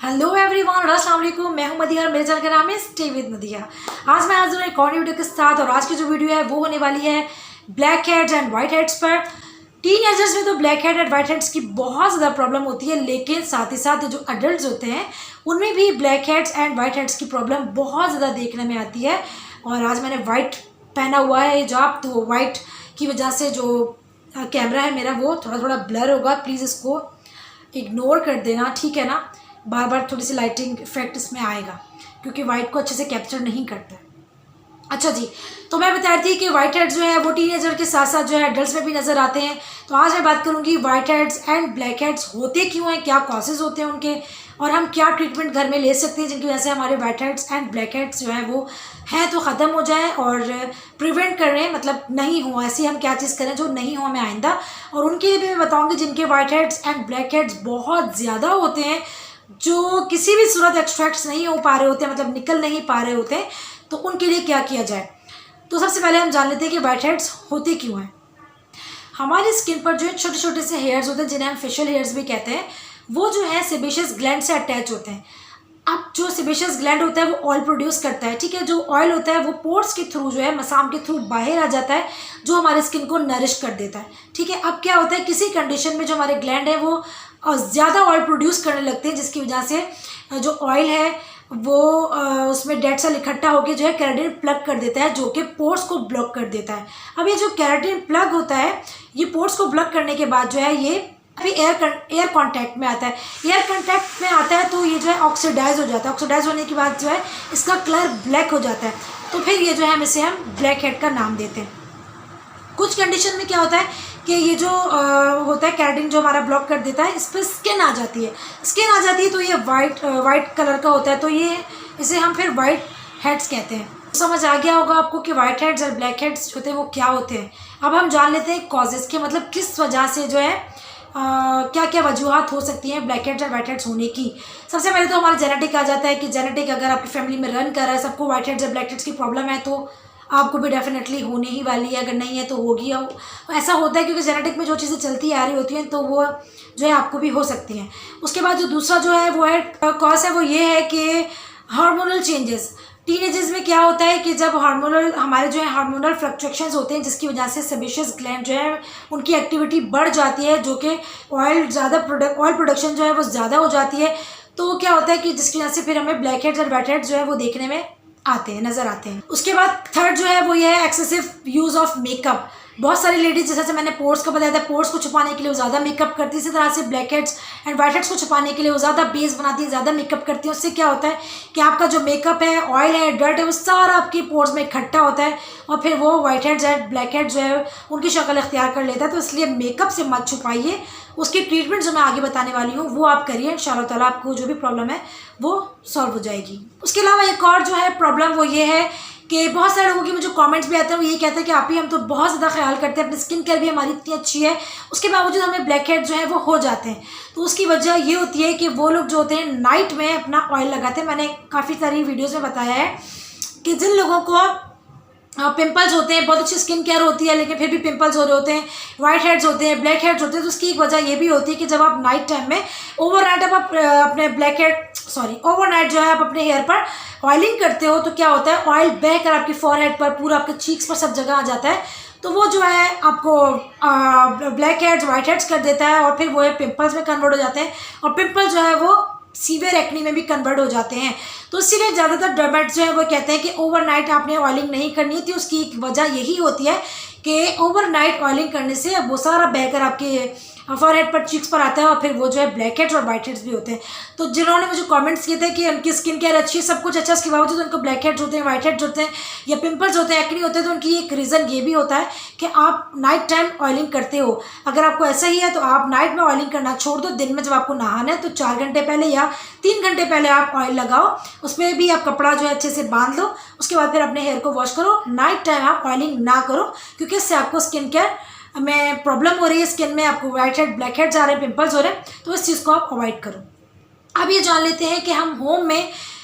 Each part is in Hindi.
हेलो एवरीवन, अस्सलाम वालेकुम। मैं हूं मदिया और मेरे चैनल का नाम है स्टे विद मदिया। आज मैं हाजिर हूं एक और वीडियो के साथ और आज की जो वीडियो है वो होने वाली है black heads and white heads पर। टीनेजर्स में तो black head and white heads की बहुत ज़्यादा प्रॉब्लम होती है, लेकिन साथ ही साथ जो अडल्ट होते हैं उनमें भी black heads and white heads की प्रॉब्लम बहुत ज़्यादा देखने में आती है। और आज मैंने वाइट पहना हुआ है हिजाब, तो वाइट की वजह से जो कैमरा है मेरा वो थोड़ा थोड़ा ब्लर होगा, प्लीज़ इसको इग्नोर कर देना, ठीक है ना। बार बार थोड़ी सी लाइटिंग इफेक्ट इसमें आएगा क्योंकि वाइट को अच्छे से कैप्चर नहीं करता है। अच्छा जी, तो मैं बता रही थी कि वाइट हेड्स जो है वो टीनेजर के साथ साथ जो है एडल्ट्स में भी नज़र आते हैं। तो आज मैं बात करूंगी white heads and black heads होते क्यों हैं, क्या कॉजेज़ होते हैं उनके, और हम क्या ट्रीटमेंट घर में ले सकते हैं जिनकी वजह से हमारे white heads and black heads जो है वो हैं तो ख़त्म हो जाए और प्रिवेंट करें, मतलब नहीं हो, ऐसी हम क्या चीज़ करें जो नहीं हो हमें आइंदा। और उनके लिए भी मैं बताऊँगी जिनके white heads and black heads बहुत ज़्यादा होते हैं, जो किसी भी सूरत एक्सट्रैक्ट्स नहीं हो पा रहे होते हैं, मतलब निकल नहीं पा रहे होते हैं, तो उनके लिए क्या किया जाए। तो सबसे पहले हम जान लेते हैं कि वाइट हेड्स होते क्यों हैं। हमारी स्किन पर जो है छोटे छोटे से हेयर्स होते हैं जिन्हें हम फेशियल हेयर्स भी कहते हैं, वो जो है सेबेशियस ग्लैंड से अटैच होते हैं। अब जो सेबेशियस ग्लैंड होता है वो ऑयल प्रोड्यूस करता है, ठीक है। जो ऑयल होता है वो पोर्स के थ्रू जो है मसाम के थ्रू बाहर आ जाता है, जो हमारे स्किन को नरिश कर देता है, ठीक है। अब क्या होता है, किसी कंडीशन में जो हमारे ग्लैंड है वो ज़्यादा ऑयल प्रोड्यूस करने लगते हैं, जिसकी वजह से जो ऑयल है वो उसमें डेड सेल इकट्ठा होकर जो है केराटिन प्लग कर देता है, जो कि पोर्स को ब्लॉक कर देता है। अब ये जो केराटिन प्लग होता है, ये पोर्स को ब्लॉक करने के बाद जो है ये अभी एयर कांटेक्ट में आता है। एयर कांटेक्ट में आता है तो ये जो है ऑक्सीडाइज हो जाता है। ऑक्सीडाइज होने के बाद जो है इसका कलर ब्लैक हो जाता है, तो फिर ये जो है हम इसे ब्लैक हेड का नाम देते हैं। कुछ कंडीशन में क्या होता है कि ये जो होता है केराटिन जो हमारा ब्लॉक कर देता है, इस पर स्किन आ जाती है। स्किन आ जाती है तो ये वाइट कलर का होता है, तो ये इसे हम फिर वाइट हेड्स कहते हैं। समझ आ गया होगा आपको कि वाइट हेड्स और ब्लैक हेड्स होते हैं वो क्या होते हैं। अब हम जान लेते हैं कॉजेज़ के, मतलब किस वजह से जो है क्या क्या वजूहत हो सकती हैं ब्लैक हेड्स और वाइट हेड्स होने की। सबसे पहले तो हमारा जेनेटिक आ जाता है कि जेनेटिक अगर आपकी फैमिली में रन कर रहा है, सबको वाइट हेड्स और ब्लैक हेड्स की प्रॉब्लम है, तो आपको भी डेफिनेटली होने ही वाली है, अगर नहीं है तो होगी। ऐसा होता है क्योंकि जेनेटिक में जो चीज़ें चलती आ रही होती हैं तो वो जो है आपको भी हो सकती हैं। उसके बाद जो दूसरा जो है वो है कॉज है, वो ये है कि हार्मोनल चेंजेस। टीनेजर्स में क्या होता है कि जब हमारे जो है हार्मोनल फ्लक्चुएशंस होते हैं, जिसकी वजह से सेबेशियस ग्लैंड जो है उनकी एक्टिविटी बढ़ जाती है, जो कि ऑयल प्रोडक्शन जो है वो ज़्यादा हो जाती है। तो क्या होता है कि जिसकी वजह से फिर हमें ब्लैक हेड्स और वाइट हेड्स जो है वो देखने में नज़र आते हैं। उसके बाद थर्ड जो है वो ये है एक्सेसिव यूज़ ऑफ मेकअप। बहुत सारी लेडीज, जैसे मैंने पोर्स का बताया था, पोर्स को छुपाने के लिए वो ज़्यादा मेकअप करती है। इसी तरह से black heads and white heads को छुपाने के लिए वो ज़्यादा बेस बनाती है, ज़्यादा मेकअप करती है। उससे क्या होता है कि आपका जो मेकअप है, ऑयल है, डर्ट है, वो सारा आपके पोर्स में इकट्ठा होता है और फिर वो white heads and black heads जो है उनकी शक्ल इख्तियार कर लेता है। तो इसलिए मेकअप से मत छुपाइए। उसकी ट्रीटमेंट जो मैं आगे बताने वाली हूँ वो आप करिए, इंशाल्लाह ताला आपको जो भी प्रॉब्लम है वो सॉल्व हो जाएगी। उसके अलावा एक और जो है प्रॉब्लम वो ये है कि बहुत सारे लोगों के मुझे कमेंट्स भी आते हैं, वो ये कहते हैं कि आप ही हम तो बहुत ज़्यादा ख्याल करते हैं, अपनी स्किन केयर भी हमारी इतनी अच्छी है, उसके बावजूद हमें ब्लैक हेड जो है वो हो जाते हैं। तो उसकी वजह ये होती है कि वो लोग जो होते हैं नाइट में अपना ऑयल लगाते हैं। मैंने काफ़ी सारी वीडियोज़ में बताया है कि जिन लोगों को पिंपल्स होते हैं, बहुत अच्छी स्किन केयर होती है लेकिन फिर भी पिंपल्स हो रहे होते हैं, वाइट हेड्स होते हैं, ब्लैक हेड्स होते हैं, तो उसकी एक वजह ये भी होती है कि जब आप नाइट टाइम में ओवरनाइट जो है आप अपने हेयर पर ऑयलिंग करते हो, तो क्या होता है ऑयल बहकर आपकी फॉरहेड पर, पूरा आपके चीक्स पर, सब जगह आ जाता है। तो वो जो है आपको ब्लैक हेड्स वाइट हेड्स कर देता है और फिर वो है पिंपल्स में कन्वर्ट हो जाते हैं और पिंपल्स जो है वो सीवियर एक्नी में भी कन्वर्ट हो जाते हैं। तो इसीलिए ज़्यादातर डर्मेट्स जो है वो कहते हैं कि ओवरनाइट आपने ऑयलिंग नहीं करनी थी। उसकी एक वजह यही होती है कि ओवरनाइट ऑयलिंग करने से वो सारा बहकर आपके फॉरहेड पर, चीक्स पर आता है और फिर वो जो है ब्लैक हेड्स और वाइट हेड्स भी होते हैं। तो जिन्होंने मुझे कमेंट्स किए थे कि उनकी स्किन केयर अच्छी है, सब कुछ अच्छा, उसके बावजूद उनको ब्लैक हेड्स होते हैं, वाइट हेड्स होते हैं या पिंपल्स होते हैं, एक्नी होते हैं, तो उनकी एक रीज़न ये भी होता है कि आप नाइट टाइम ऑयलिंग करते हो। अगर आपको ऐसा ही है तो आप नाइट में ऑयलिंग करना छोड़ दो। दिन में जब आपको नहाना है तो 4 घंटे पहले या 3 घंटे पहले आप ऑयल लगाओ, उसमें भी आप कपड़ा जो है अच्छे से बांध लो, उसके बाद फिर अपने हेयर को वॉश करो। नाइट टाइम आप ऑयलिंग ना करो क्योंकि इससे आपको स्किन केयर में प्रॉब्लम हो रही है, स्किन में आपको वाइट हेड ब्लैक हेड्स आ रहे हैं, पिंपल्स हो रहे हैं, तो इस चीज़ को आप अवॉइड करो। अब ये जान लेते हैं कि हम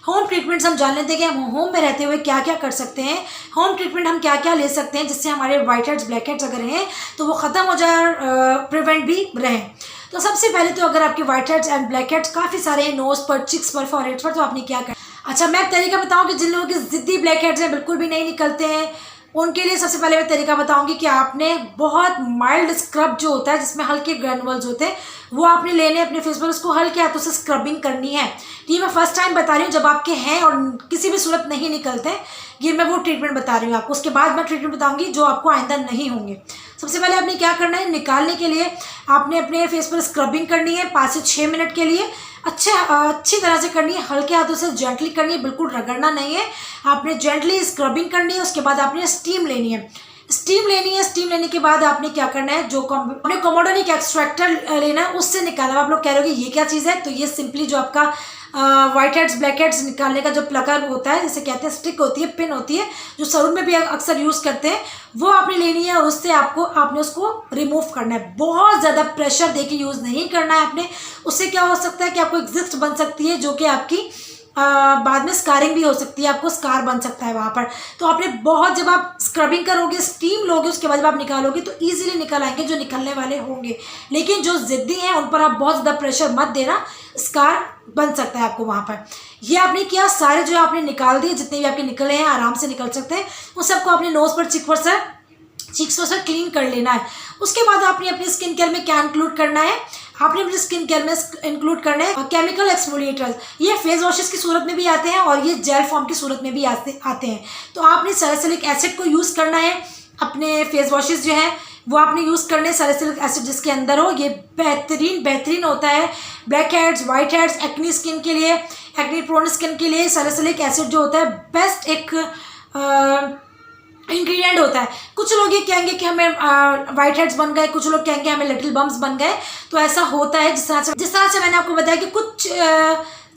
होम ट्रीटमेंट्स हम जान लेते हैं कि हम होम में रहते हुए क्या क्या कर सकते हैं। होम ट्रीटमेंट हम क्या क्या ले सकते हैं जिससे हमारे वाइट हेड्स ब्लैक हेड्स अगर हैं तो वो ख़त्म हो जाए और प्रिवेंट भी रहें। तो सबसे पहले तो अगर आपके white heads and black heads काफ़ी सारे हैं नोज पर, चिक्स पर, फॉरहेड पर, तो आपने क्या करना। अच्छा, मैं तरीका बताऊँ कि जिन लोगों के ज़िद्दी ब्लैक हेड्स हैं, बिल्कुल भी नहीं निकलते हैं, उनके लिए सबसे पहले मैं तरीका बताऊंगी कि आपने बहुत माइल्ड स्क्रब जो होता है जिसमें हल्के ग्रैनुअल्स होते हैं वो आपने लेने अपने फेस पर, उसको हल्के हाथों से स्क्रबिंग करनी है। ये मैं फर्स्ट टाइम बता रही हूँ, जब आपके हैं और किसी भी सूरत नहीं निकलते, ये मैं वो ट्रीटमेंट बता रही हूँ आपको। उसके बाद मैं ट्रीटमेंट बताऊंगी जो आपको आइंदा नहीं होंगे। सबसे पहले आपने क्या करना है, निकालने के लिए आपने अपने फेस पर स्क्रबिंग करनी है 5 से 6 मिनट के लिए। अच्छी तरह से करनी है, हल्के हाथों से जेंटली करनी है, बिल्कुल रगड़ना नहीं है। आपने जेंटली स्क्रबिंग करनी है। उसके बाद आपने स्टीम लेनी है। स्टीम लेने के बाद आपने क्या करना है, जो अपने कोमोडोनिक एक्सट्रैक्टर लेना है उससे निकालना। आप लोग कह रहे हो कि ये क्या चीज़ है, तो ये सिंपली जो आपका व्हाइट हेड्स ब्लैक हेड्स निकालने का जो प्लकर होता है, जिसे कहते हैं स्टिक होती है, पिन होती है, जो सलून में भी अक्सर यूज़ करते हैं, वो आपने लेनी है और उससे आपने उसको रिमूव करना है। बहुत ज़्यादा प्रेशर देके यूज़ नहीं करना है आपने। उससे क्या हो सकता है कि आपको एक जिस्ट बन सकती है जो कि आपकी बाद में स्कारिंग भी हो सकती है, आपको स्कार बन सकता है वहाँ पर। तो आपने बहुत, जब आप स्क्रबिंग करोगे, स्टीम लोगे, उसके बाद जब आप निकालोगे तो ईजिली निकल आएंगे जो निकलने वाले होंगे। लेकिन जो ज़िद्दी हैं उन पर आप बहुत ज़्यादा प्रेशर मत देना, स्कार बन सकता है आपको वहाँ पर। ये आपने किया, सारे जो आपने निकाल दिए, जितने भी आपके निकले हैं आराम से निकल सकते हैं, उन सबको आपने नोज़ पर, चिक्स पर सर क्लीन कर लेना है। उसके बाद आपने अपनी स्किन केयर में क्या इंक्लूड करना है, आपने अपनी स्किन केयर में इंक्लूड करना है केमिकल एक्सफोलिएटर्स। ये फेस वॉशेस की सूरत में भी आते हैं और ये जेल फॉर्म की सूरत में भी आते हैं। तो आपने सैलिसिलिक एसिड को यूज़ करना है। अपने फेस वॉशेस जो हैं वो आपने यूज़ करने हैं सैलिसिलिक एसिड जिसके अंदर हो। ये बेहतरीन होता है black heads, white heads, acne skin के लिए, एक्नी प्रोन स्किन के लिए सैलिसिलिक एसिड जो होता है बेस्ट एक इंग्रेडिएंट होता है। कुछ लोग ये कहेंगे कि हमें वाइट हेड्स बन गए, कुछ लोग कहेंगे हमें लिटिल बम्प्स बन गए। तो ऐसा होता है, जिस तरह से मैंने आपको बताया कि कुछ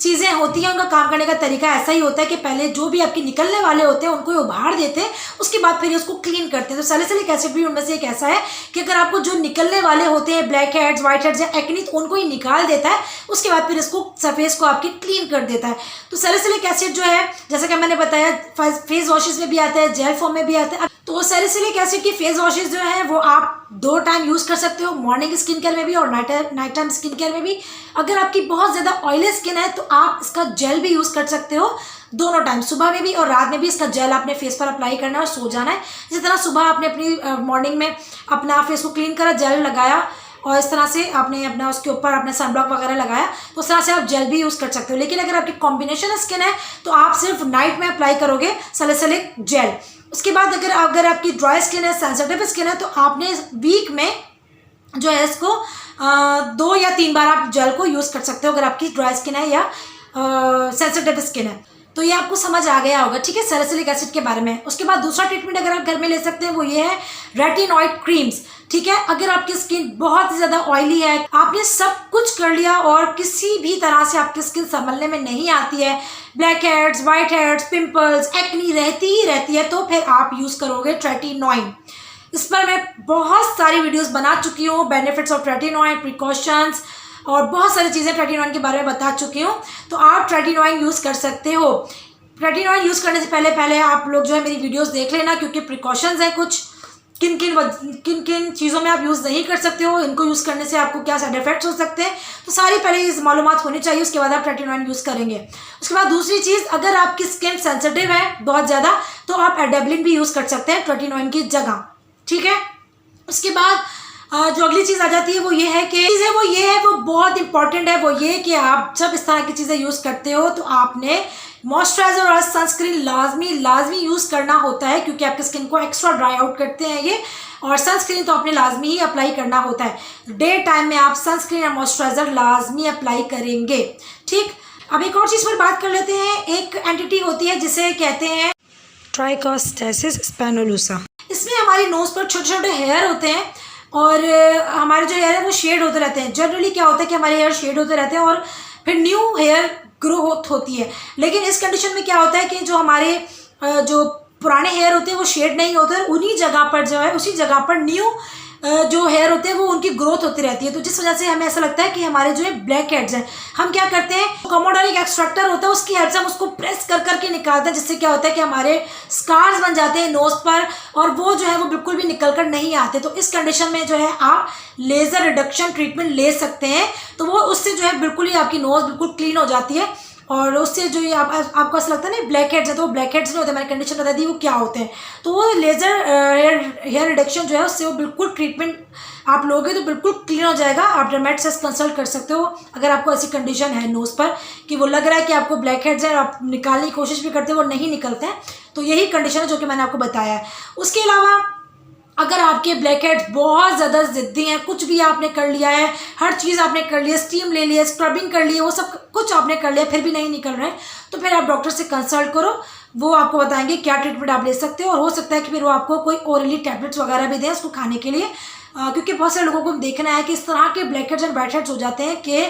चीज़ें होती हैं, उनका काम करने का तरीका ऐसा ही होता है कि पहले जो भी आपके निकलने वाले होते हैं उनको उबाल देते हैं, उसके बाद फिर उसको क्लीन करते हैं। तो सैलिसिलिक एसिड भी उनमें से एक ऐसा है कि अगर आपको जो निकलने वाले होते हैं ब्लैक हेड्स, वाइट हेड्स या एक्नी, तो उनको ही निकाल देता है, उसके बाद फिर इसको सरफेस को आपकी क्लीन कर देता है। तो सैलिसिलिक एसिड जो है, जैसा कि मैंने बताया, फेस वॉशेस में भी आता है, जेल फॉर्म में भी आता है। तो सैलिसिलिक एसिड की फेस वॉशेस जो है वो आप 2 टाइम यूज़ कर सकते हो, मॉर्निंग स्किन केयर में भी और नाइट टाइम स्किन केयर में भी। अगर आपकी बहुत ज़्यादा ऑयली स्किन है तो आप इसका जेल भी यूज़ कर सकते हो, दोनों टाइम, सुबह में भी और रात में भी। इसका जेल आपने फेस पर अप्लाई करना है और सो जाना है। इसी तरह सुबह आपने अपनी मॉर्निंग में अपना फेस को क्लीन करा, जेल लगाया और इस तरह से आपने अपना उसके ऊपर अपने सनब्लॉक वगैरह लगाया, तो उस तरह से आप जेल भी यूज़ कर सकते हो। लेकिन अगर आपकी कॉम्बिनेशन स्किन है तो आप सिर्फ नाइट में अप्लाई करोगे सैलिसिलिक जेल। उसके बाद अगर आपकी ड्राई स्किन है, सेंसिटिव स्किन है, तो आपने वीक में जो है इसको 2 या 3 बार आप जेल को यूज़ कर सकते हो अगर आपकी ड्राई स्किन है या सेंसिटिव स्किन है। तो ये आपको समझ आ गया होगा, ठीक है, सैलिसिलिक एसिड के बारे में। उसके बाद दूसरा ट्रीटमेंट अगर आप घर में ले सकते हैं वो ये है रेटिनॉइड क्रीम्स, ठीक है। अगर आपकी स्किन बहुत ही ज़्यादा ऑयली है, आपने सब कुछ कर लिया और किसी भी तरह से आपकी स्किन संभलने में नहीं आती है, black heads, white heads, pimples, acne रहती ही रहती है, तो फिर आप यूज़ करोगे रेटिनॉइड। इस पर मैं बहुत सारी वीडियोस बना चुकी हूँ, बेनिफिट्स ऑफ रेटिनॉइड, प्रिकॉशंस और बहुत सारी चीज़ें रेटिनॉइड के बारे में बता चुकी हूँ। तो आप रेटिनॉइड यूज़ कर सकते हो। रेटिनॉइड यूज़ करने से पहले आप लोग जो है मेरी वीडियोस देख लेना, क्योंकि प्रिकॉशंस हैं कुछ, किन किन चीज़ों में आप यूज़ नहीं कर सकते हो, इनको यूज़ करने से आपको क्या साइड इफेक्ट्स हो सकते हैं, तो सारी पहले इस मालूमात होनी चाहिए, उसके बाद आप रेटिनॉइड यूज़ करेंगे। उसके बाद दूसरी चीज़, अगर आपकी स्किन सेंसिटिव है बहुत ज़्यादा, तो आप एडेबलिन भी यूज़ कर सकते हैं रेटिनॉइड की जगह, ठीक है। उसके बाद जो अगली चीज़ आ जाती है वो ये है कि वो बहुत इंपॉर्टेंट है, वो ये कि आप जब इस तरह की चीज़ें यूज़ करते हो तो आपने मॉइस्चराइजर और सनस्क्रीन लाजमी यूज़ करना होता है, क्योंकि आपकी स्किन को एक्स्ट्रा ड्राई आउट करते हैं ये, और सनस्क्रीन तो आपने लाजमी ही अप्लाई करना होता है। डे टाइम में आप सनस्क्रीन और मॉइस्चराइजर लाजमी अप्लाई करेंगे, ठीक। अब एक और चीज़ पर बात कर लेते हैं। एक एंटिटी होती है जिसे कहते हैं ट्राइकोस्टेसिस स्पैनुलोसा। इसमें हमारी नोज़ पर छोटे छोटे हेयर होते हैं और हमारे जो हेयर है वो शेड होते रहते हैं। जनरली क्या होता है कि हमारे हेयर शेड होते रहते हैं और फिर न्यू हेयर ग्रोथ होती है। लेकिन इस कंडीशन में क्या होता है कि जो हमारे जो पुराने हेयर होते हैं वो शेड नहीं होते, उन्हीं जगह पर जो है उसी जगह पर न्यू जो हेयर होते हैं वो उनकी ग्रोथ होती रहती है, तो जिस वजह से हमें ऐसा लगता है कि हमारे जो है ब्लैक हेड्स हैं। हम क्या करते हैं, कोमोडोनिक एक्सट्रैक्टर होता है उसकी हेल्प से हम उसको प्रेस कर करके निकालते हैं, जिससे क्या होता है कि हमारे स्कार्स बन जाते हैं नोज पर और वो जो है वो बिल्कुल भी निकल कर नहीं आते। तो इस कंडीशन में जो है आप लेज़र रिडक्शन ट्रीटमेंट ले सकते हैं, तो वो उससे जो है बिल्कुल ही आपकी नोज बिल्कुल क्लीन हो जाती है और उससे जो ये आपको ऐसा लगता है ना ब्लैक हेड्स है, तो वो ब्लैक हेड्स नहीं होते। मैंने कंडीशन बता दी वो क्या होते हैं। तो वो लेज़र हेयर रिडक्शन जो है उससे वो बिल्कुल ट्रीटमेंट आप लोगे तो बिल्कुल क्लीन हो जाएगा। आप डर्मेटोलॉजिस्ट से कंसल्ट कर सकते हो अगर आपको ऐसी कंडीशन है नोज पर कि वो लग रहा है कि आपको ब्लैक हेड्स है और आप निकालने की कोशिश भी करते हो वो नहीं निकलते हैं, तो यही कंडीशन है जो कि मैंने आपको बताया है। उसके अलावा अगर आपके ब्लैक हेड्स बहुत ज़्यादा ज़िद्दी हैं, कुछ भी आपने कर लिया है, हर चीज़ आपने कर लिया, स्टीम ले लिया, स्क्रबिंग कर ली है, वो सब कुछ आपने कर लिया, फिर भी नहीं निकल रहे हैं, तो फिर आप डॉक्टर से कंसल्ट करो। वो आपको बताएंगे क्या ट्रीटमेंट आप ले सकते हो और हो सकता है कि फिर वो आपको कोई ओरली टैबलेट्स वगैरह भी दें उसको खाने के लिए, क्योंकि बहुत सारे लोगों को देखना है कि इस तरह के black heads and white heads हो जाते हैं कि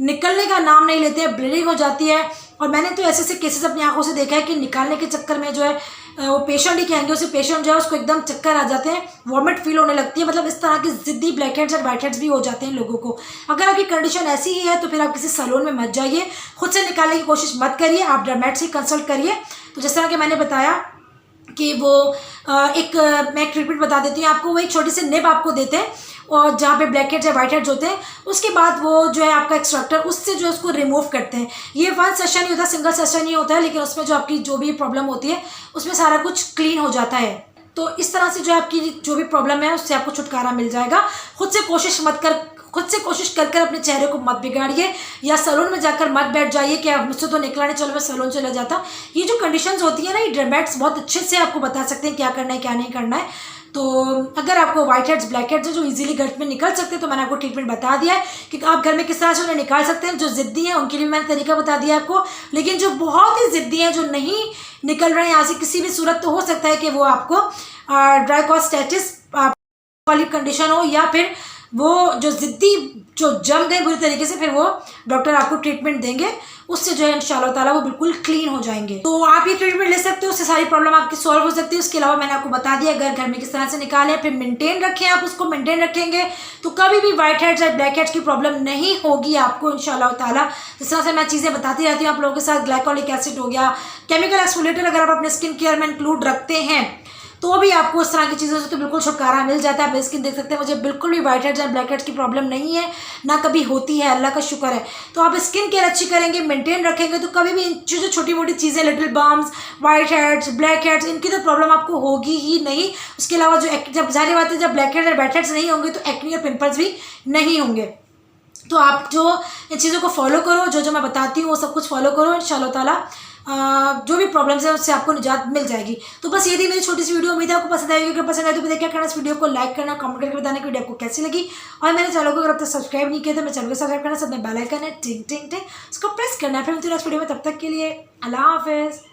निकलने का नाम नहीं लेते हैं, ब्लीडिंग हो जाती है। और मैंने तो ऐसे केसेस अपनी आंखों से देखा है कि निकालने के चक्कर में जो है वो पेशेंट ही कहेंगे, उसे पेशेंट जो है उसको एकदम चक्कर आ जाते हैं, वॉमिट फील होने लगती है। मतलब इस तरह की जिद्दी ब्लैक हेड्स और वाइट हेड्स भी हो जाते हैं लोगों को। अगर आपकी कंडीशन ऐसी ही है तो फिर आप किसी सैलून में मत जाइए, खुद से निकालने की कोशिश मत करिए, आप डर्मेटोलॉजिस्ट से कंसल्ट करिए। तो जिस तरह के मैंने बताया कि वो मैं एक ट्रीटमेंट बता देती हूँ आपको, वो एक छोटी सी निब आपको देते हैं और जहाँ पे ब्लैक हेड्स या वाइट हेड्स होते हैं, उसके बाद वो जो है आपका एक्सट्रैक्टर उससे जो है उसको रिमूव करते हैं। ये वन सेशन ही होता है, सिंगल सेशन ही होता है, लेकिन उसमें जो आपकी जो भी प्रॉब्लम होती है उसमें सारा कुछ क्लीन हो जाता है। तो इस तरह से जो है आपकी जो भी प्रॉब्लम है उससे आपको छुटकारा मिल जाएगा। खुद से कोशिश कर अपने चेहरे को मत बिगाड़िए या सैलून में जाकर मत बैठ जाइए कि मुझसे तो निकला नहीं, चलो मैं सैलून चला जाता। ये जो कंडीशंस होती है ना, ये डर्मेटोलॉजिस्ट बहुत अच्छे से आपको बता सकते हैं क्या करना है क्या नहीं करना है। तो अगर आपको वाइट हेड्स ब्लैक हेड्स जो इजीली घर में निकल सकते हैं, तो मैंने आपको ट्रीटमेंट बता दिया है कि आप घर में किस तरह से उन्हें निकाल सकते हैं। जो ज़िद्दी हैं उनके लिए मैंने तरीका बता दिया आपको, लेकिन जो बहुत ही ज़िद्दी हैं, जो नहीं निकल रहे हैं यहाँ से किसी भी सूरत, तो हो सकता है कि वो आपको ड्राइकोस्टेटिस वाली कंडीशन हो या फिर वो जो ज़िद्दी जो जम गए बुरी तरीके से, फिर वो डॉक्टर आपको ट्रीटमेंट देंगे, उससे जो है इंशाल्लाह ताला वो बिल्कुल क्लीन हो जाएंगे। तो आप ये ट्रीटमेंट ले सकते हो, उससे सारी प्रॉब्लम आपकी सॉल्व हो सकती है। उसके अलावा मैंने आपको बता दिया घर में किस तरह से निकालें, फिर मेंटेन रखें। आप उसको मेंटेन रखेंगे तो कभी भी वाइट हेड्स या ब्लैक हेड्स की प्रॉब्लम नहीं होगी आपको इंशाल्लाह ताला। जिस तरह से मैं चीज़ें बताती रहती हूँ आप लोगों के साथ, ग्लाइकोलिक एसिड हो गया, केमिकल एक्सफोलिएटर अगर आप अपने स्किन केयर में इंक्लूड रखते हैं तो भी आपको इस तरह की चीज़ों से तो बिल्कुल छुटकारा मिल जाता है। आप स्किन देख सकते हैं, मुझे बिल्कुल भी वाइट हेड्स या ब्लैक हेड्स की प्रॉब्लम नहीं है, ना कभी होती है, अल्लाह का शुक्र है। तो आप स्किन केयर अच्छी करेंगे, मेंटेन रखेंगे, तो कभी भी इन जो छोटी मोटी चीज़ें, little bumps, white heads, black heads, इनकी तो प्रॉब्लम आपको होगी ही नहीं। उसके अलावा जो जब जाहिर बात है जब ब्लैक हेड्स और वाइट हेड्स नहीं होंगे तो एक्ने और पिंपल्स भी नहीं होंगे। तो आप जो इन चीज़ों को फॉलो करो, जो मैं बताती हूँ वो सब कुछ फॉलो करो, इंशाल्लाह ताला जो भी प्रॉब्लम्स है उससे आपको निजात मिल जाएगी। तो बस ये थी मेरी छोटी सी वीडियो, उम्मीद है आपको पसंद आएगी। अगर पसंद आए तो क्या करना, इस वीडियो को लाइक करना, कमेंट करके बताना कि वीडियो आपको कैसी लगी। और मेरे चैनल को अगर अब तक सब्सक्राइब नहीं किया तो मेरे चैनल को सब्सक्राइब करना, साथ में बेल आइकन है टिंग टिंग टिंग, उसको प्रेस करना है। फिर मिलती हूँ नेक्स्ट वीडियो में, तब तक के लिए अल्लाह हाफिज़।